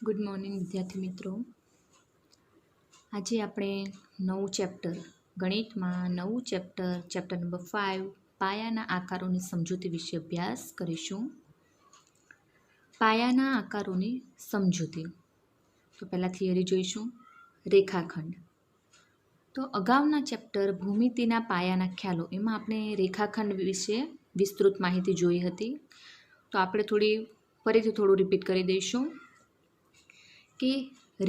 Good morning વિદ્યાર્થી મિત્રો. આજે આપણે નવું ચેપ્ટર ગણિતમાં નવું ચેપ્ટર નંબર 5 પાયાના આકારોની સમજૂતી વિશે અભ્યાસ કરીશું. પાયાના આકારોની સમજૂતી. તો પહેલાં થિયરી જોઈશું. રેખાખંડ. તો અગાઉના ચેપ્ટર ભૂમિતિના પાયાના ખ્યાલો એમાં આપણે રેખાખંડ વિશે વિસ્તૃત માહિતી જોઈ હતી. તો આપણે ફરીથી થોડું રિપીટ કરી દઈશું કે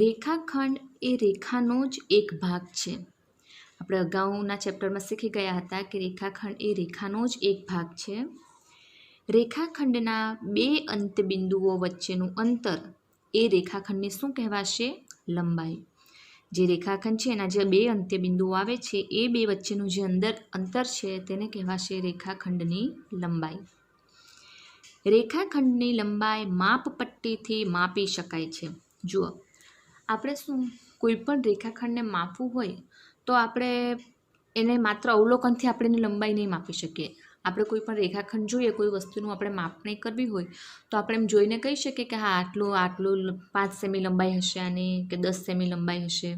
રેખાખંડ એ રેખાનો જ એક ભાગ છે. આપણે અગાઉના ચેપ્ટરમાં શીખી ગયા હતા કે રેખાખંડ એ રેખાનો જ એક ભાગ છે. રેખાખંડના બે અંત્યબિંદુઓ વચ્ચેનું અંતર એ રેખાખંડને શું કહેવાશે? લંબાઈ. જે રેખાખંડ છે એના જે બે અંત્યબિંદુઓ આવે છે એ બે વચ્ચેનું જે અંતર છે તેને કહેવાશે રેખાખંડની લંબાઈ. રેખાખંડની લંબાઈ માપપટ્ટીથી માપી શકાય છે. જુઓ, આપણે કોઈ પણ રેખાખંડને માપવું હોય તો આપણે એને માત્ર અવલોકનથી આપણે એની લંબાઈ નહીં માપી શકીએ. આપણે કોઈ પણ રેખાખંડ જોઈએ, કોઈ વસ્તુનું આપણે માપણી કરવી હોય તો આપણે એમ જોઈને કહી શકીએ કે હા આટલું 5 સેમી લંબાઈ હશે આની, કે 10 સેમી લંબાઈ હશે.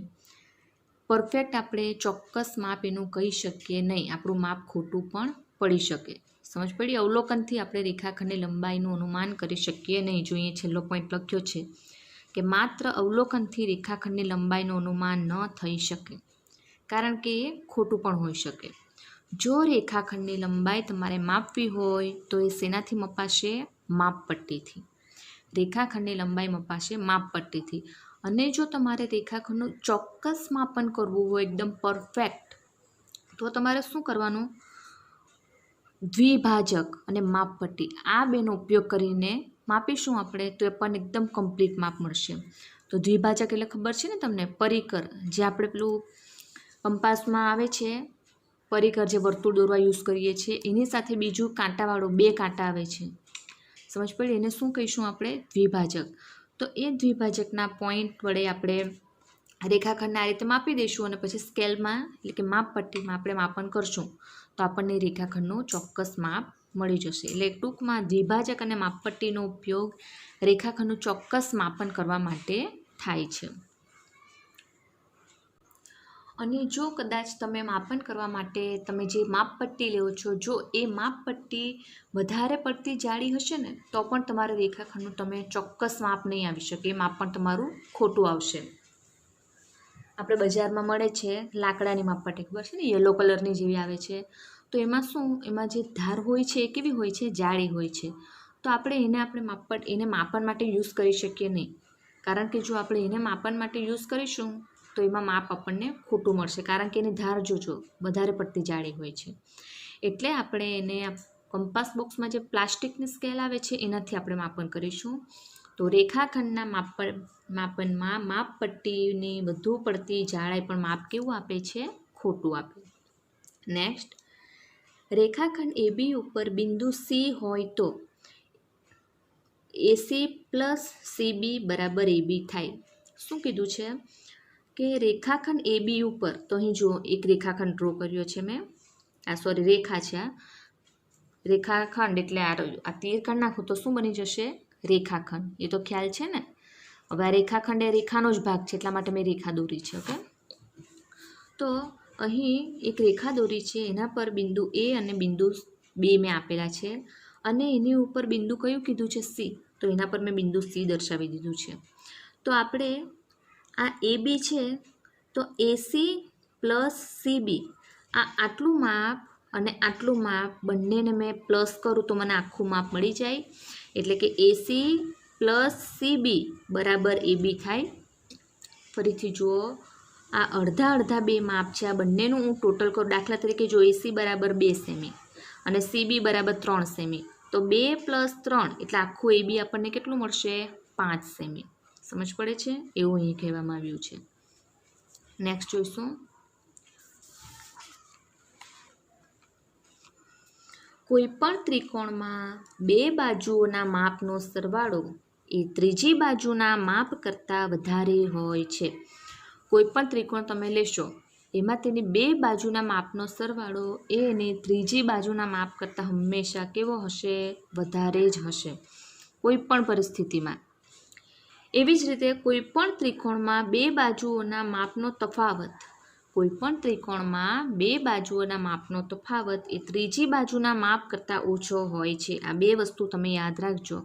પરફેક્ટ આપણે ચોક્કસ માપ એનું કહી શકીએ નહીં. આપણું માપ ખોટું પણ પડી શકે. સમજ પડી? અવલોકનથી આપણે રેખાખંડની લંબાઈનું અનુમાન કરી શકીએ નહીં. જોઈએ છેલ્લો પોઈન્ટ લખ્યો છે કે માત્ર અવલોકનથી રેખાખંડની લંબાઈનું અનુમાન ન થઈ શકે, કારણ કે એ ખોટું પણ હોઈ શકે. જો રેખાખંડની લંબાઈ તમારે માપવી હોય તો એ શેનાથી મપાશે? માપપટ્ટીથી. રેખાખંડની લંબાઈ મપાશે માપપટ્ટીથી. અને જો તમારે રેખાખંડનું ચોક્કસ માપન કરવું હોય એકદમ પરફેક્ટ, તો તમારે શું કરવાનું? દ્વિભાજક અને માપપટ્ટી આ બેનો ઉપયોગ કરીને માપીશું આપણે તો એ પણ એકદમ કમ્પ્લીટ માપ મળશે. તો દ્વિભાજક એટલે ખબર છે ને તમને? પરિકર. જે આપણે પેલું કંપાસમાં આવે છે પરિકર, જે વર્તુળ દોરવા યુઝ કરીએ છીએ, એની સાથે બીજું કાંટાવાળું 2 કાંટા આવે છે. સમજ પડી? એને શું કહીશું આપણે? દ્વિભાજક. તો એ દ્વિભાજકના પોઈન્ટ વડે આપણે રેખાખંડને આ રીતે માપી દઈશું અને પછી સ્કેલમાં એટલે કે માપપટ્ટીમાં આપણે માપન કરશું તો આપણને રેખાખંડનું ચોક્કસ માપ મળી જશે. એટલે ટૂંકમાં દ્વિભાજક અને માપપટ્ટીનો ઉપયોગ રેખાખંડનું ચોક્કસ માપન કરવા માટે થાય છે. અને જો કદાચ તમે માપન કરવા માટે તમે જે માપપટ્ટી લો છો, જો એ માપપટ્ટી વધારે પડતી જાડી હશે ને તો પણ તમારે રેખાખંડનું તમે ચોક્કસ માપ નહીં આવી શકે. એ માપ પણ તમારું ખોટું આવશે. આપણે બજારમાં મળે છે લાકડાની માપપટ્ટી, ખબર છે ને? યલો કલરની જેવી આવે છે. તો એમાં જે ધાર હોય છે એ કેવી હોય છે? જાડી હોય છે. તો આપણે એને માપન માટે યુઝ કરી શકીએ નહીં, કારણ કે જો આપણે એને માપન માટે યુઝ કરીશું તો એમાં માપ આપણને ખોટું મળશે, કારણ કે એની ધાર જોજો વધારે પડતી જાડી હોય છે. એટલે આપણે એને કંપાસ બોક્સમાં જે પ્લાસ્ટિકની સ્કેલ આવે છે એનાથી આપણે માપન કરીશું. તો રેખાખંડના માપનમાં માપપટ્ટીની વધુ પડતી જાડાઈ પણ માપ કેવું આપે છે? ખોટું આપે. નેક્સ્ટ, રેખાખંડ AB ઉપર બિંદુ C હોય તો AC પ્લસ CB બરાબર AB થાય. શું કીધું છે? કે રેખાખંડ AB ઉપર, તો અહીં જુઓ એક રેખાખંડ ડ્રો કર્યો છે મેં. રેખા છે. રેખાખંડ એટલે આ તીર કરી નાખું તો શું બની જશે? રેખાખંડ. એ તો ખ્યાલ છે ને? હવે આ રેખાખંડ એ રેખાનો જ ભાગ છે, એટલા માટે મેં રેખા દોરી છે. ઓકે, તો અહીં એક રેખા દોરી છે, એના પર બિંદુ A અને બિંદુ B મેં આપેલા છે અને એની ઉપર બિંદુ કયું કીધું છે? C. તો એના પર મેં બિંદુ C દર્શાવી દીધું છે. તો આપણે આ AB છે તો AC પ્લસ CB, આટલું માપ અને આટલું માપ બંનેને મેં પ્લસ કરું તો મને આખું માપ મળી જાય. એટલે કે AC પ્લસ CB બરાબર AB થાય. ફરીથી જુઓ, આ અડધા બે માપ છે, આ બંનેનું હું ટોટલ કરું. દાખલા તરીકે જો AC બરાબર 2 સેમી અને CB બરાબર 3 સેમી, તો 2 પ્લસ 3 એટલે આખું AB આપણને કેટલું મળશે? 5 સેમી. સમજ પડે છે? એવું અહીં કહેવામાં આવ્યું છે. નેક્સ્ટ જોઈશું. કોઈ પણ ત્રિકોણમાં બે બાજુઓના માપનો સરવાળો એ ત્રીજી બાજુના માપ કરતાં વધારે હોય છે. કોઈ પણ ત્રિકોણ તમે લેશો, એમાં તેની બે બાજુના માપનો સરવાળો એ એની ત્રીજી બાજુના માપ કરતાં હંમેશા કેવો હશે? વધારે જ હશે કોઈ પણ પરિસ્થિતિમાં. એવી જ રીતે કોઈપણ ત્રિકોણમાં બે બાજુઓના માપનો તફાવત કોઈપણ ત્રિકોણમાં બે બાજુઓના માપનો તફાવત એ ત્રીજી બાજુના માપ કરતાં ઓછો હોય છે. આ બે વસ્તુ તમે યાદ રાખજો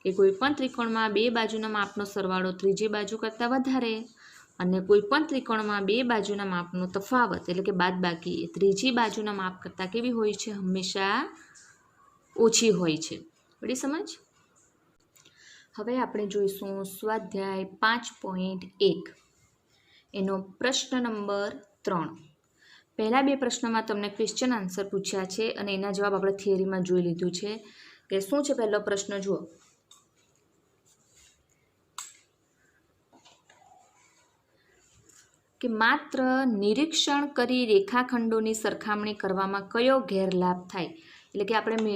કે કોઈપણ ત્રિકોણમાં બે બાજુના માપનો સરવાળો ત્રીજી બાજુ કરતાં વધારે અને કોઈપણ ત્રિકોણમાં બે બાજુના માપનો તફાવત એટલે કે બાદબાકી એ ત્રીજી બાજુના માપ કરતાં કેવી હોય છે? હંમેશા ઓછી હોય છે. બધી સમજ? હવે આપણે જોઈશું સ્વાધ્યાય 5.1 એનો પ્રશ્ન નંબર 3. પહેલા બે પ્રશ્નમાં તમને ક્વેશ્ચન આન્સર પૂછ્યા છે અને એના જવાબ આપણે થિયરીમાં જોઈ લીધું છે કે શું છે. પહેલો પ્રશ્ન જુઓ, કે માત્ર નિરીક્ષણ કરી રેખાખંડોની સરખામણી કરવામાં કયો ગેરલાભ થાય? એટલે કે આપણે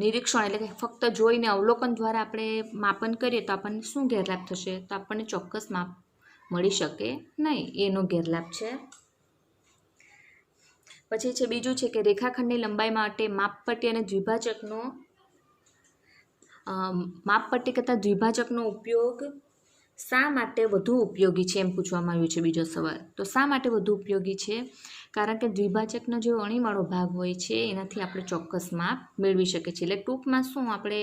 નિરીક્ષણ એટલે કે ફક્ત જોઈને અવલોકન દ્વારા આપણે માપન કરીએ તો આપણને શું ગેરલાભ થશે? તો આપણને ચોક્કસ માપ મળી શકે નહીં, એનો ગેરલાભ છે. પછી છે બીજું છે કે રેખાખંડની લંબાઈ માટે માપપટ્ટી અને દ્વિભાજકનો માપપટ્ટી કરતાં દ્વિભાજકનો ઉપયોગ શા માટે વધુ ઉપયોગી છે એમ પૂછવામાં આવ્યું છે. બીજો સવાલ, તો શા માટે વધુ ઉપયોગી છે? કારણ કે દ્વિભાજકનો જે અણીવાળો ભાગ હોય છે એનાથી આપણે ચોક્કસ માપ મેળવી શકીએ છીએ. એટલે ટૂંકમાં શું આપણે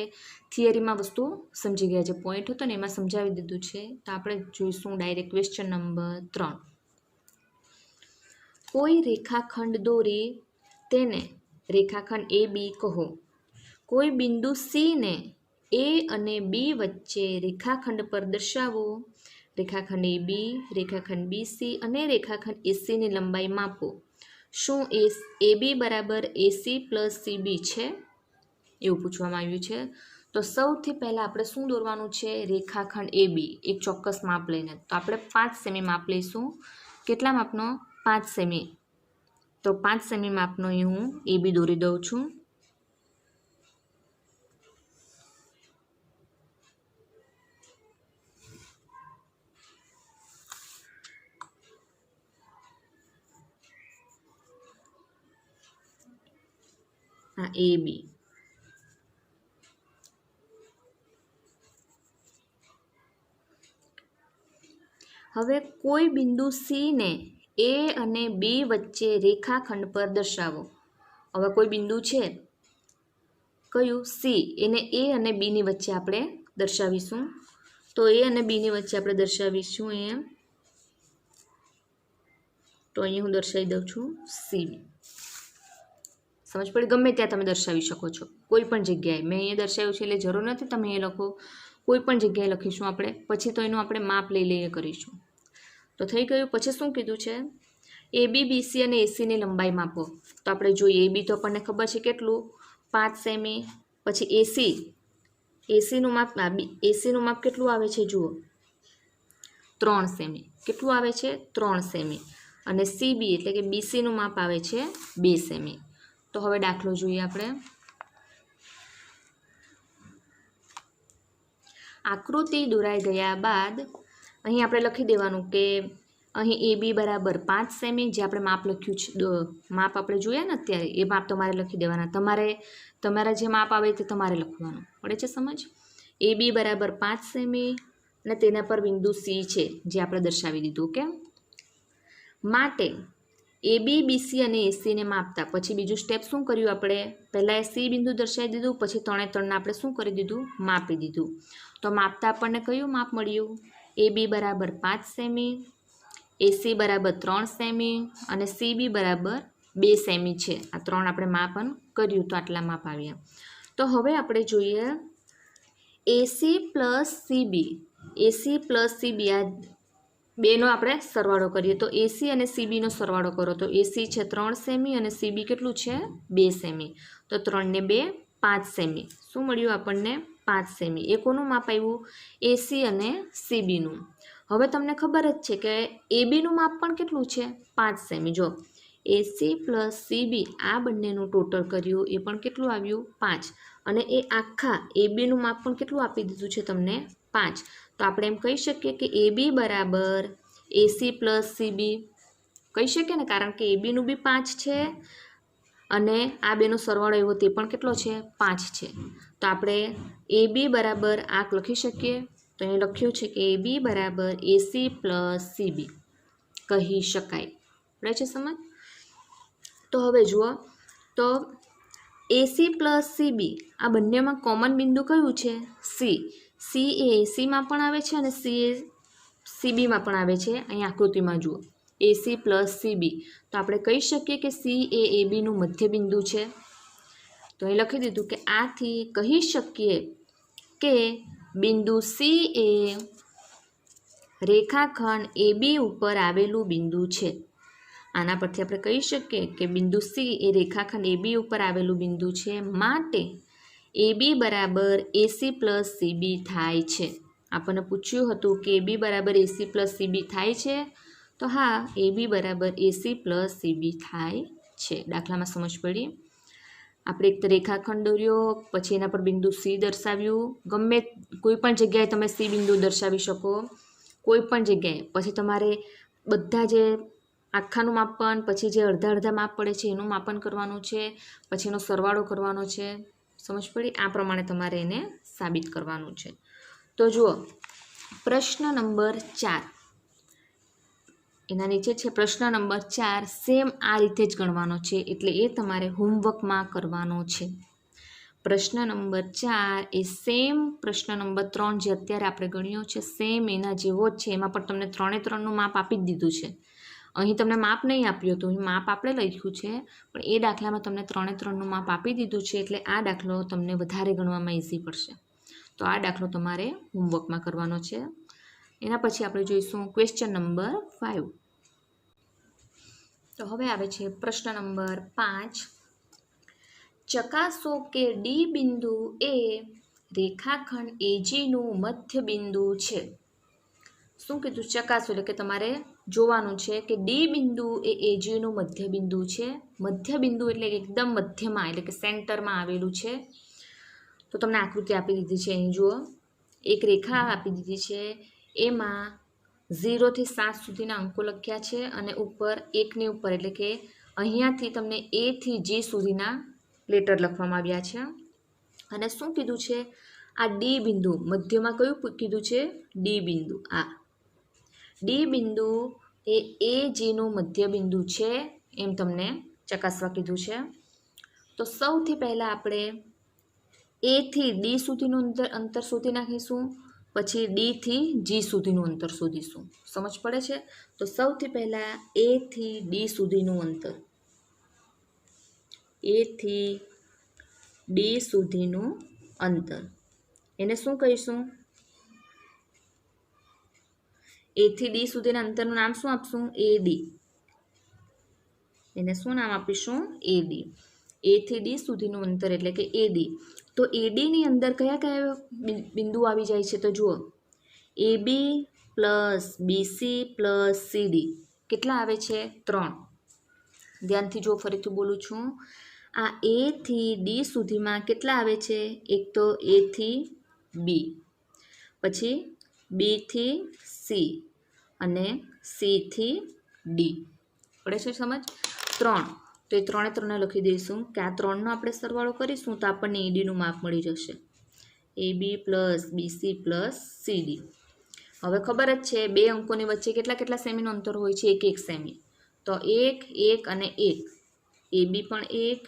થિયરીમાં વસ્તુ સમજી ગયા છે, પોઈન્ટ હતો ને એમાં સમજાવી દીધું છે. તો આપણે જોઈશું ડાયરેક્ટ ક્વેશ્ચન નંબર 3. કોઈ રેખાખંડ દોરી તેને રેખાખંડ AB કહો. કોઈ બિંદુ C ને A અને B વચ્ચે રેખાખંડ પર દર્શાવો. રેખાખંડ AB, રેખાખંડ BC અને રેખાખંડ ACની લંબાઈ માપો. શું AB બરાબર AC પ્લસ CB છે? એવું પૂછવામાં આવ્યું છે. તો સૌથી પહેલાં આપણે શું દોરવાનું છે? રેખાખંડ AB એક ચોક્કસ માપ લઈને. તો આપણે 5 સેમી માપ લઈશું. કેટલા માપનો? 5 સેમી. તો 5 સેમી માપનો અહીં હું AB દોરી દઉં છું. આ AB. હવે કોઈ બિંદુ C ને A અને B વચ્ચે રેખાખંડ પર દર્શાવો. હવે કોઈ બિંદુ છે કયું? C. એને A અને B ની વચ્ચે આપણે દર્શાવીશું. તો A અને B ની વચ્ચે આપણે દર્શાવીશું એમ. તો અહીં હું દર્શાવી દઉં છું CB. સમજ પડી? ગમે ત્યાં તમે દર્શાવી શકો છો, કોઈ પણ જગ્યાએ. મેં અહીંયા દર્શાવ્યું છે એટલે જરૂર નથી તમે એ લખો, કોઈ પણ જગ્યાએ લખીશું આપણે. પછી તો એનું આપણે માપ લઈ કરીશું. તો થઈ ગયું. પછી શું કીધું છે? AB, BC અને ACની લંબાઈ માપો. તો આપણે જોઈએ AB તો આપણને ખબર છે કેટલું? 5 સેમી. પછી ACનું માપ ACનું માપ કેટલું આવે છે? જુઓ 3 સેમી. કેટલું આવે છે? 3 સેમી. અને CB એટલે કે BCનું માપ આવે છે 2 સેમી. તો હવે દાખલો જોઈએ આપણે. આકૃતિ દોરાઈ ગયા બાદ અહીં આપણે લખી દેવાનું કે અહીં AB બરાબર 5 સેમી, જે આપણે માપ લખ્યું છે, માપ આપણે જોયા ને અત્યારે, એ માપ તમારે લખી દેવાના. તમારા જે માપ આવે તે તમારે લખવાનું. પડે છે સમજ? AB બરાબર 5 સેમી અને તેના પર બિંદુ C છે જે આપણે દર્શાવી દીધું. કે માટે AB, BC અને ACને માપતા. પછી બીજું સ્ટેપ શું કર્યું આપણે? પહેલાં C બિંદુ દર્શાવી દીધું, પછી 3 આપણે શું કરી દીધું? માપી દીધું. તો માપતા આપણને કયું માપ મળ્યું? AB બરાબર 5 સેમી, AC બરાબર 3 સેમી અને CB બરાબર 2 સેમી છે. આ 3 આપણે માપન કર્યું તો આટલા માપ આવ્યા. તો હવે આપણે જોઈએ AC plus CB. AC plus CB આ બેનો આપણે સરવાળો કરીએ. તો AC અને CBનો સરવાળો કરો તો AC છે 3 સેમી અને CB કેટલું છે? 2 સેમી. તો 3 ને 2 5 સેમી. શું મળ્યું આપણને? 5 સેમી. એ કોનું માપ આવ્યું? AC અને CBનું. હવે તમને ખબર જ છે કે ABનું માપ પણ કેટલું છે? 5 સેમી. જો AC પ્લસ CB આ બંનેનું ટોટલ કર્યું એ પણ કેટલું આવ્યું? 5. અને એ આખા ABનું માપ પણ કેટલું આપી દીધું છે તમને? 5. તો આપણે એમ કહી શકીએ કે AB બરાબર AC પ્લસ CB કહી શકીએ ને, કારણ કે ABનું બી 5 છે અને આ બેનો સરવાળો એવો તે પણ કેટલો છે? 5 છે. તો આપણે AB બરાબર આ લખી શકીએ. તો અહીં લખ્યું છે કે AB બરાબર AC પ્લસ CB કહી શકાય. પડે છે સમજ? તો હવે જુઓ, તો AC પ્લસ CB આ બંનેમાં કોમન બિંદુ કયું છે? C. C એ ACમાં પણ આવે છે અને C એ CBમાં પણ આવે છે. અહીં આકૃતિમાં જુઓ, AC પ્લસ CB, તો આપણે કહી શકીએ કે C એ ABનું મધ્યબિંદુ છે. તો અહીં લખી દીધું કે આથી કહી શકીએ કે બિંદુ C એ રેખાખંડ AB ઉપર આવેલું બિંદુ છે. આના પરથી આપણે કહી શકીએ કે બિંદુ C એ રેખાખંડ AB ઉપર આવેલું બિંદુ છે, માટે AB બરાબર AC પ્લસ CB થાય છે. આપણને પૂછ્યું હતું કે AB બરાબર AC પ્લસ CB થાય છે, તો હા, AB બરાબર AC પ્લસ CB થાય છે. દાખલામાં સમજ પડી. આપણે એક રેખાખંડ દોર્યો, પછી એના પર બિંદુ C દર્શાવ્યું. ગમે કોઈ પણ જગ્યાએ તમે C બિંદુ દર્શાવી શકો, કોઈ પણ જગ્યાએ. પછી તમારે બધા જે આખાનું માપન, પછી જે અડધા અડધા માપ પડે છે એનું માપન કરવાનું છે, પછી એનો સરવાળો કરવાનો છે. સમજ પડી? આ પ્રમાણે તમારે એને સાબિત કરવાનું છે. તો જુઓ, પ્રશ્ન નંબર 4 એના નીચે છે પ્રશ્ન નંબર 4 સેમ આ રીતે જ ગણવાનો છે, એટલે એ તમારે હોમવર્કમાં કરવાનો છે. પ્રશ્ન નંબર 4 એ સેમ પ્રશ્ન નંબર 3 જે અત્યારે આપણે ગણ્યો છે, સેમ એના જેવો જ છે. એમાં પણ તમને 3×3નું માપ આપી જ દીધું છે. અહીં તમને માપ નહીં આપ્યું હતું, અહીં માપ આપણે લખ્યું છે, પણ એ દાખલામાં તમને 3×3નું માપ આપી દીધું છે, એટલે આ દાખલો તમને વધારે ગણવામાં ઇઝી પડશે. તો આ દાખલો તમારે હોમવર્કમાં કરવાનો છે. એના પછી આપણે જોઈશું ક્વેશ્ચન નંબર 5. તો હવે આવે છે પ્રશ્ન નંબર 5. ચકાસો કે ડી બિંદુ એ રેખાખંડ AGનું મધ્ય બિંદુ છે. શું કીધું? ચકાસો એટલે કે તમારે જોવાનું છે કે ડી બિંદુ એ AGનું મધ્ય બિંદુ છે. મધ્ય બિંદુ એટલે એકદમ મધ્યમાં, એટલે કે સેન્ટરમાં આવેલું છે. તો તમને આકૃતિ આપી દીધી છે. અહીં જુઓ, એક રેખા આપી દીધી છે, એમાં 0 થી 7 સુધીના અંકો લખ્યા છે, અને ઉપર 1ની ઉપર, એટલે કે અહીંયાથી તમને A થી G સુધીના લેટર લખવામાં આવ્યા છે. અને શું કીધું છે? આ ડી બિંદુ મધ્યમાં કયું કીધું છે? ડી બિંદુ. આ ડી બિંદુ એ AGનું મધ્ય બિંદુ છે, એમ તમને ચકાસવા કીધું છે. તો સૌથી પહેલાં આપણે A થી D સુધીનું અંતર શોધી નાખીશું, પછી D થી G સુધીનું અંતર શોધીશું. સમજ પડે છે? તો સૌથી પહેલાં A થી D સુધીનું અંતર, A થી D સુધીનું અંતર, એને શું કહીશું? A થી D સુધીના અંતરનું નામ શું આપશું? AD. એને શું નામ આપીશું? AD. A થી D સુધીનું અંતર એટલે કે AD. તો AD ની અંદર કયા કયા બિંદુ આવી જાય છે? તો જુઓ, AB plus BC plus CD કેટલા આવે છે? 3. ધ્યાનથી જો, ફરીથી બોલું છું. આ A થી D સુધીમાં કેટલા આવે છે? એક તો A થી B, પછી B થી C અને C થી D. પડે છે સમજ? 3. તો એ 3×3 લખી દઈશું કે આ 3નો આપણે સરવાળો કરીશું તો આપણને ADનું માપ મળી જશે. AB plus BC plus CD. હવે ખબર જ છે, બે અંકોની વચ્ચે કેટલા કેટલા સેમીનું અંતર હોય છે? 1-1 સેમી. તો 1, 1 અને 1. AB પણ 1,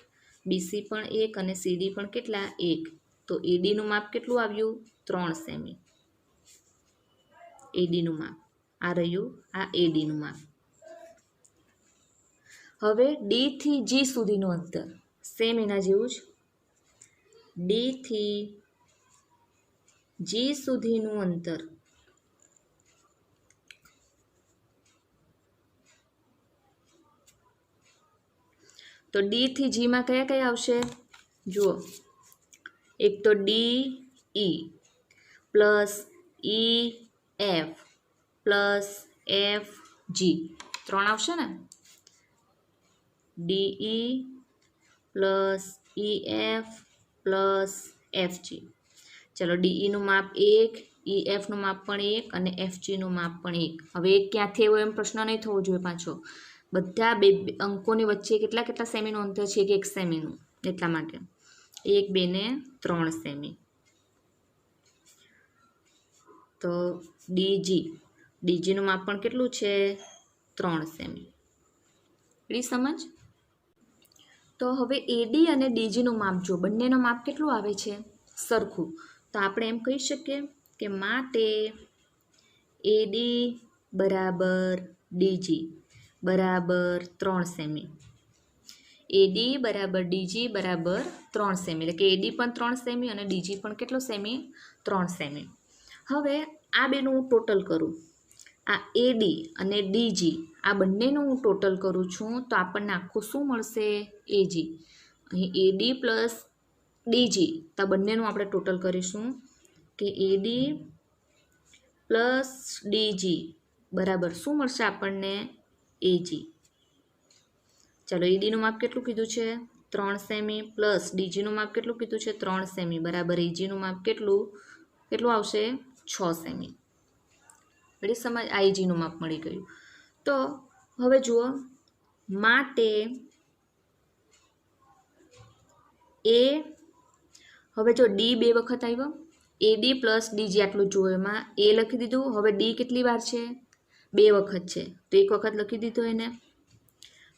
BC પણ 1 અને CD પણ કેટલા? 1. તો ADનું માપ કેટલું આવ્યું? 3 સેમી. ADનું માપ આ રહ્યું, આ ADનું માપ. હવે D થી G સુધીનું અંતર સેમ એના જેવું જ. D થી G સુધીનું અંતર, તો D થી G માં કયા કયા આવશે? જુઓ, એક તો DE plus EF plus FG 3 આવશે ને? DE plus EF plus FG. ચલો, DEનું માપ 1, EFનું માપ પણ 1 અને FGનું માપ પણ 1. હવે એક ક્યાંથી એવો એમ પ્રશ્ન નહીં થવો જોઈએ પાછો. બધા બે અંકોની વચ્ચે કેટલા કેટલા સેમીનું અંતર છે? 1 સેમીનું. એટલા માટે 1, 2 ને 3 સેમી. તો ડીજીનું માપ પણ કેટલું છે 3 સેમી. એની સમજ. તો હવે એડી અને ડીજીનું માપ જો બંનેનો માપ કેટલું આવે છે સરખું, તો આપણે એમ કહી શકીએ કે માટે એડી બરાબર ડીજી બરાબર 3 સેમી. એડી બરાબર ડીજી બરાબર 3 સેમી, એટલે કે એડી પણ 3 સેમી અને ડીજી પણ કેટલો સેમી 3 સેમી. હવે આ બેનું હું ટોટલ કરું, આ એડી અને ડીજી આ બંનેનું હું ટોટલ કરું છું તો આપણને આખું શું મળશે એજી. અહીં એડી પ્લસ ડીજી તો આ બંનેનું આપણે ટોટલ કરીશું કે એડી પ્લસ ડીજી બરાબર શું મળશે આપણને એજી. ચાલો એડીનું માપ કેટલું કીધું છે 3 સેમી પ્લસ ડીજીનું માપ કેટલું કીધું છે 3 સેમી બરાબર એજીનું માપ કેટલું આવશે 6 સેમી. બધી સમજ. આ એજીનું માપ મળી ગયું. તો હવે જુઓ માટે એ, હવે જો ડી 2 વખત આવ્યો, એડી પ્લસ ડીજી આટલું જુઓ, એમાં એ લખી દીધું. હવે ડી કેટલી વાર છે 2 વખત છે તો 1 વખત લખી દીધો એને.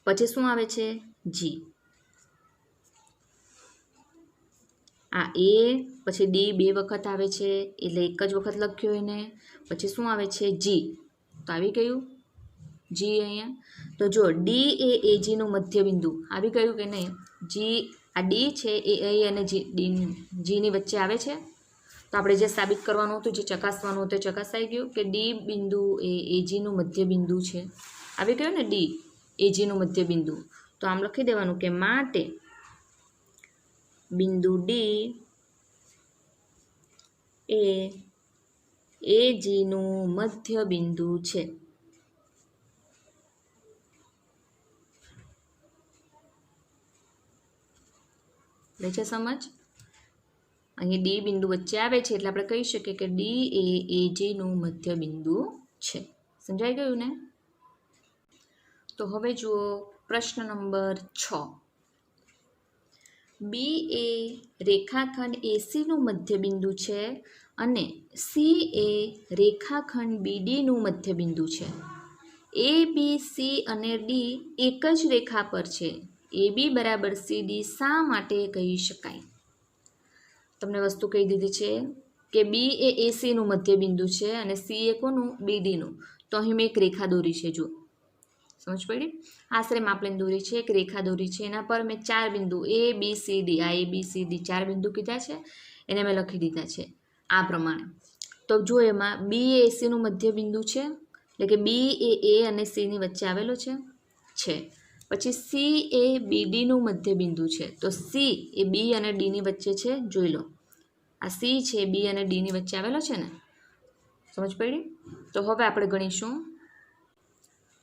પછી શું આવે છે જી. આ એ પછી ડી 2 વખત આવે છે એટલે 1 જ વખત લખ્યો એને. પછી શું આવે છે જી, તો આવી ગયું જી અહીંયા. તો જો ડી એ એજીનું મધ્યબિંદુ આવી ગયું કે નહીં. જી આ ડી છે એ એ અને જીની વચ્ચે આવે છે. તો આપણે જે સાબિત કરવાનું હતું, જે ચકાસવાનું હતું, ચકાસાઈ ગયું કે ડી બિંદુ એ એજીનું મધ્યબિંદુ છે. આવી ગયું ને ડી એજીનું મધ્યબિંદુ. તો આમ લખી દેવાનું કે માટે બિંદુ ડી એ એજીનું મધ્યબિંદુ છે. લે છે સમજ. અહીં ડી બિંદુ વચ્ચે આવે છે એટલે આપણે કહી શકીએ કે ડી એ એજીનું મધ્યબિંદુ છે. સમજાઈ ગયું ને. તો હવે જુઓ પ્રશ્ન નંબર 6. બી એ રેખાખંડ એસીનું મધ્યબિંદુ છે અને સી એ રેખાખંડ બીડીનું મધ્યબિંદુ છે. એ બી સી અને ડી એક જ રેખા પર છે. એ બી બરાબર સી ડી શા માટે કહી શકાય? તમને વસ્તુ કહી દીધી છે કે બી એ એસીનું મધ્યબિંદુ છે અને સી એ કોનું બીડીનું. તો અહીં મેં એક રેખા દોરી છે. જો સમજ પડી. આશરે માપ લઈને દોરી છે, એક રેખા દોરી છે. એના પર મેં 4 બિંદુ એ બી સી ડી, આ એ બી સી ડી 4 બિંદુ કીધા છે, એને મેં લખી દીધા છે આ પ્રમાણે. તો જો એમાં બી એ એસીનું મધ્યબિંદુ છે એટલે કે બી એ અને સીની વચ્ચે આવેલો છે. પછી સી એ બીડીનું મધ્યબિંદુ છે. તો સી એ બી અને ડીની વચ્ચે છે. જોઈ લો આ સી છે બી અને ડીની વચ્ચે આવેલો છે ને. સમજ પડી. તો હવે આપણે ગણીશું.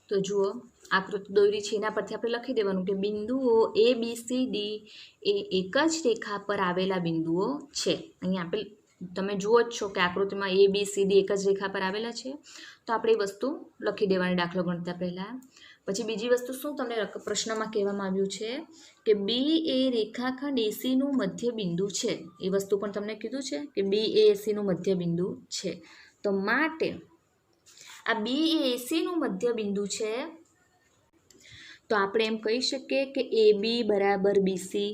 તો જુઓ આકૃતિ દોરી છે એના પરથી આપણે લખી દેવાનું કે બિંદુઓ એ બી સી ડી એ એક જ રેખા પર આવેલા બિંદુઓ છે. અહીંયા આપણે તમે જુઓ જ છો કે આકૃતિમાં એ બી સી ડી એક જ રેખા પર આવેલા છે. તો આપણે એ વસ્તુ લખી દેવાની દાખલો ગણતા પહેલાં. પછી બીજી વસ્તુ શું તમને પ્રશ્નમાં કહેવામાં આવ્યું છે કે બી એ રેખાખંડ એસીનું મધ્યબિંદુ છે. એ વસ્તુ પણ તમને કીધું છે કે બી એ એસીનું મધ્યબિંદુ છે. તો માટે આ બી એ એસીનું મધ્યબિંદુ છે તો આપણે એમ કહી શકીએ કે એ બી બરાબર બીસી.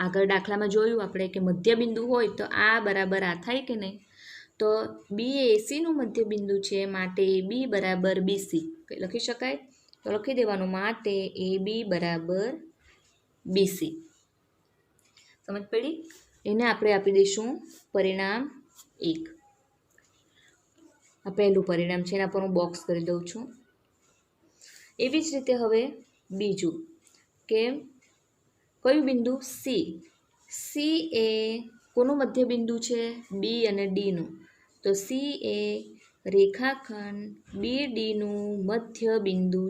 આગળ દાખલામાં જોયું આપણે કે મધ્યબિંદુ હોય તો આ બરાબર આ થાય કે નહીં. તો બી એ એસીનું મધ્યબિંદુ છે માટે એ બી બરાબર બીસી લખી શકાય. તો લખી દેવાનું માટે એ બી બરાબર બીસી. સમજ પડી. એને આપણે આપી દઈશું પરિણામ 1. આ પહેલું પરિણામ છે, એના પર હું બોક્સ કરી દઉં છું. એવી જ રીતે હવે બીજું કે કયું બિંદુ સી એ કોનું મધ્યબિંદુ છે બી અને ડીનું. તો સી એ રેખાખંડ બી ડીનું મધ્યબિંદુ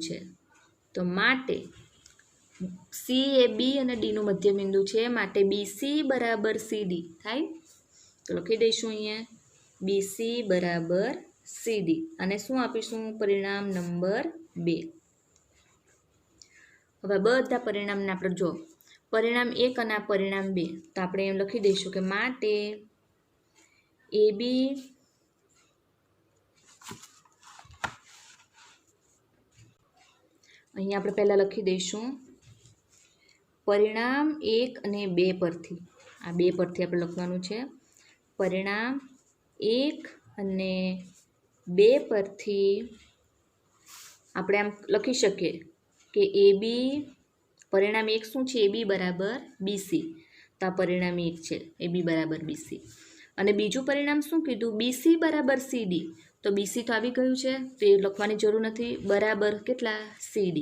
છે. તો માટે સી એ બી અને ડીનું મધ્યબિંદુ છે માટે બીસી બરાબર સીડી થાય. તો લખી દઈશું અહીંયા બીસી બરાબર સીડી અને શું આપીશું પરિણામ નંબર 2. હવે બધા પરિણામને આપણે જો પરિણામ 1 અને આ પરિણામ 2, તો આપણે એમ લખી દઈશું કે માટે AB અહીંયા આપણે પહેલાં લખી દઈશું પરિણામ 1 અને 2 પરથી, આ 2 પરથી આપણે લખવાનું છે પરિણામ 1 અને 2 પરથી આપણે આમ લખી શકીએ કે AB પરિણામ 1 શું છે, AB બરાબર BC, તો આ પરિણામ 1 છે AB બરાબર BC. અને બીજું પરિણામ શું કીધું, BC બરાબર CD, તો BC તો આવી ગયું છે તો એ લખવાની જરૂર નથી, બરાબર કેટલા CD.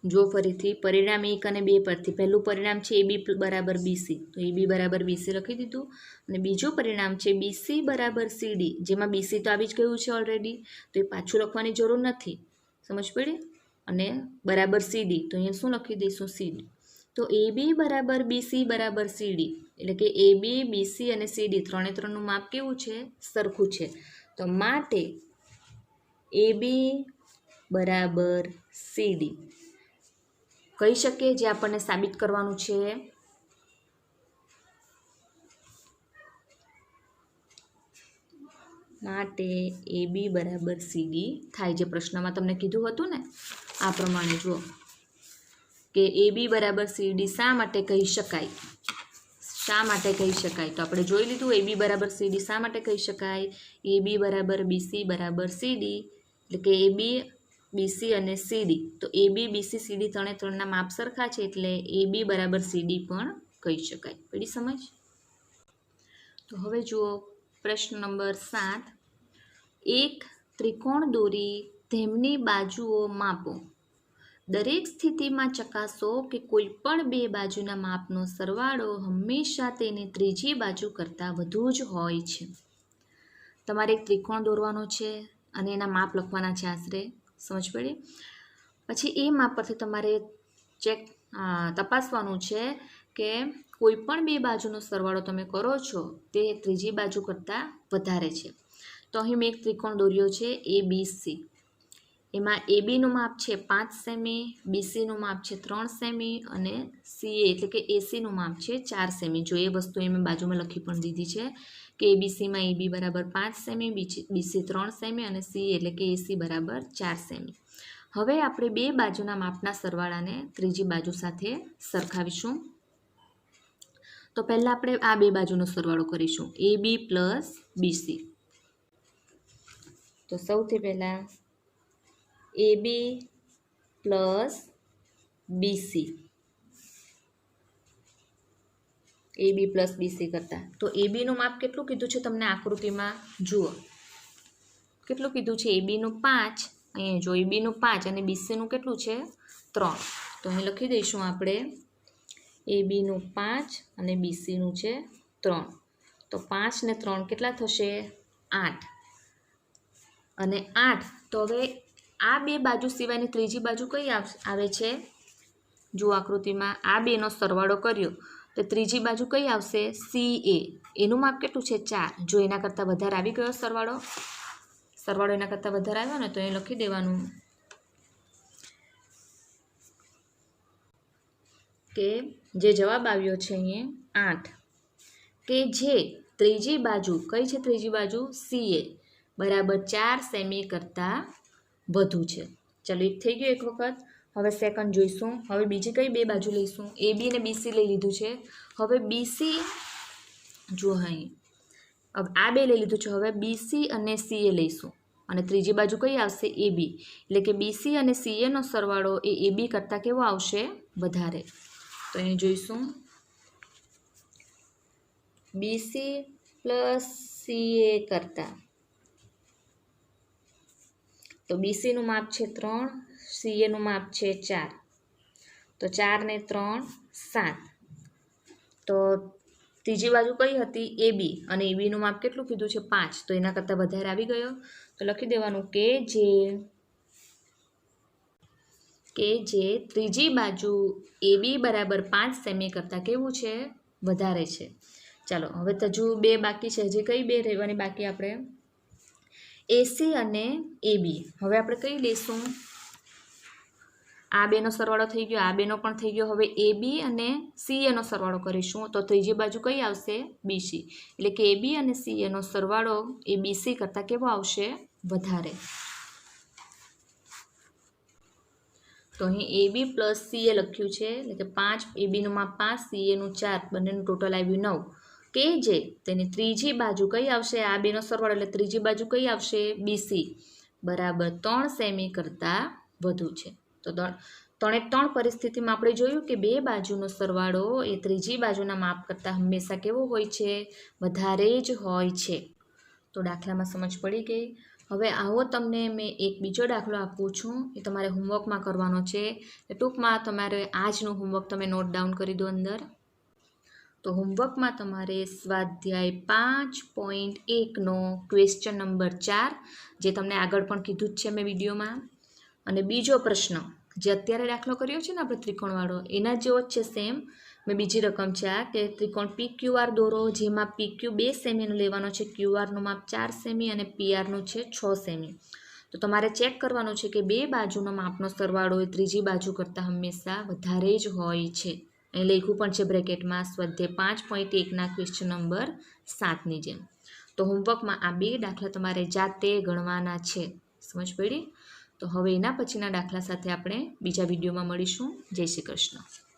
જો ફરીથી પરિણામ 1 અને 2 પરથી પહેલું પરિણામ છે AB બરાબર BC, તો AB બરાબર BC લખી દીધું. અને બીજું પરિણામ છે BC બરાબર CD, જેમાં BC તો આવી જ ગયું છે ઓલરેડી, તો એ પાછું લખવાની જરૂર નથી, સમજ પડી. અને બરાબર CD, તો અહીંયા શું લખી દઈશું CD. તો AB બરાબર BC બરાબર CD, એટલે કે AB BC અને CD ત્રણે ત્રણનું માપ કેવું છે, સરખું છે. તો માટે AB બરાબર CD કહી શકીએ, જે આપણને સાબિત કરવાનું છે. માટે AB બરાબર CD થાય, જે પ્રશ્નમાં તમને કીધું હતું ને આ પ્રમાણે. જુઓ કે AB બરાબર CD શા માટે કહી શકાય, શા માટે કહી શકાય, તો આપણે જોઈ લીધું AB બરાબર CD શા માટે કહી શકાય, AB બરાબર BC બરાબર CD, એટલે કે AB BC અને CD, તો AB BC CD ત્રણે ત્રણના માપ સરખા છે, એટલે AB બરાબર CD પણ કહી શકાય. પડી સમજ. તો હવે જુઓ પ્રશ્ન નંબર 7, એક ત્રિકોણ દોરી તેમની બાજુઓ માપો. દરેક સ્થિતિમાં ચકાસો કે કોઈ પણ બે બાજુના માપનો સરવાળો હંમેશા તેની ત્રીજી બાજુ કરતાં વધુ જ હોય છે. તમારે એક ત્રિકોણ દોરવાનો છે અને એના માપ લખવાના છે આશરે, સમજ પડી. પછી એ માપ પરથી તમારે તપાસવાનું છે કે કોઈ પણ બે બાજુનો સરવાળો તમે કરો છો તે ત્રીજી બાજુ કરતાં વધારે છે. તો અહીં મેં એક ત્રિકોણ દોર્યો છે ABC, એમાં ABનું માપ છે 5 સેમી, BCનું માપ છે 3 સેમી અને CA એટલે કે ACનું માપ છે 4 સેમી. જો એ વસ્તુ મેં બાજુમાં લખી પણ દીધી છે કે ABCમાં AB બરાબર 5 સેમી, BC 3 સેમી અને CA એટલે કે AC બરાબર 4 સેમી. હવે આપણે બે બાજુના માપના સરવાળાને ત્રીજી બાજુ સાથે સરખાવીશું. તો પહેલાં આપણે આ બે બાજુનો સરવાળો કરીશું AB પ્લસ BC. તો સૌથી પહેલાં AB plus BC, AB plus BC કરતાં. તો ABનું માપ કેટલું કીધું છે તમને આકૃતિમાં જુઓ, કેટલું કીધું છે, ABનું 5, અહીંયા જો ABનું 5 અને BCનું કેટલું છે 3. તો અહીં લખી દઈશું આપણે ABનું 5 અને BCનું છે 3. તો 5 ને 3 કેટલા થશે 8. અને 8, તો હવે આ બે બાજુ સિવાયની ત્રીજી બાજુ કઈ આવે છે, જો આકૃતિમાં આ બેનો સરવાળો કર્યો તો ત્રીજી બાજુ કઈ આવશે CA, એનું માપ કેટલું છે 4. જો એના કરતાં વધારે આવી ગયો સરવાળો એના કરતાં વધારે આવ્યો ને તો એ લખી દેવાનું કે જે જવાબ આવ્યો છે અહીંયા 8, કે જે ત્રીજી બાજુ કઈ છે, ત્રીજી બાજુ CA બરાબર 4 સેમી કરતાં વધુ છે. ચાલો એક થઈ ગયો એક વખત. હવે સેકન્ડ જોઈશું. હવે બીજી કઈ બે બાજુ લઈશું, AB અને BC લઈ લીધું છે. હવે BC જો અહીં હવે આ બે લઈ લીધું છે, હવે BC અને CA લઈશું અને ત્રીજી બાજુ કઈ આવશે AB, એટલે કે BC અને CAનો સરવાળો એ AB કરતાં કેવો આવશે વધારે. તો અહીં જોઈશું BC પ્લસ CA કરતાં, તો BCનું માપ છે 3, CAનું માપ છે 4, તો 4 ને 3 7. તો ત્રીજી બાજુ કઈ હતી AB અને ABનું માપ કેટલું કીધું છે 5, તો એના કરતાં વધારે આવી ગયો. તો લખી દેવાનું કે જે ત્રીજી બાજુ AB બરાબર 5 સેમી કરતાં કેવું છે વધારે છે. ચાલો હવે તો હજુ બે બાકી છે, હજી કઈ બે રહેવાની બાકી આપણે AC અને AB. હવે આપણે કઈ લઈશું આ બેનો સરવાળો થઈ ગયો, આ બેનો પણ થઈ ગયો. હવે AB અને CAનો સરવાળો કરીશું તો ત્રીજી બાજુ કઈ આવશે? BC. એટલે કે AB અને CAનો સરવાળો એ BC કરતાં કેવો આવશે? વધારે. તો અહીં AB પ્લસ CA લખ્યું છે, એટલે કે 5, ABનું માપ 5, CAનું 4, બંનેનું ટોટલ આવ્યું 9. કે જે તેની ત્રીજી બાજુ કઈ આવશે? આ બેનો સરવાળો એટલે ત્રીજી બાજુ કઈ આવશે? BC બરાબર 3 સેમી કરતાં વધુ છે. તો 3 પરિસ્થિતિમાં આપણે જોયું કે બે બાજુનો સરવાળો એ ત્રીજી બાજુના માપ કરતાં હંમેશા કેવો હોય છે? વધારે જ હોય છે. તો દાખલામાં સમજ પડી ગઈ. હવે આવો તમને મેં એક બીજો દાખલો આપું છું, એ તમારે હોમવર્કમાં કરવાનો છે. ટૂંકમાં તમારે આજનું હોમવર્ક તમે નોટ ડાઉન કરી દો અંદર. તો હોમવર્કમાં તમારે સ્વાધ્યાય 5.1નો ક્વેશ્ચન નંબર 4, જે તમને આગળ પણ કીધું જ છે મેં વિડીયોમાં, અને બીજો પ્રશ્ન જે અત્યારે દાખલો કર્યો છે ને આપણે ત્રિકોણવાળો, એના જેવો જ છે સેમ. મેં બીજી રકમ છે આ કે ત્રિકોણ PQR દોરો, જેમાં PQ 2 સેમીનો લેવાનો છે, QRનું માપ 4 સેમી અને PRનું છે 6 સેમી. તો તમારે ચેક કરવાનું છે કે બે બાજુનો માપનો સરવાળો એ ત્રીજી બાજુ કરતાં હંમેશા વધારે જ હોય છે. અહીં લખ્યું પણ છે બ્રેકેટમાં સ્વાધ્યાય 5.1ના ક્વેશ્ચન નંબર 7ની જેમ. તો હોમવર્કમાં આ બે દાખલા તમારે જાતે ગણવાના છે. સમજ પડી? તો હવે એના પછીના દાખલા સાથે આપણે બીજા વિડીયોમાં મળીશું. જય શ્રી કૃષ્ણ.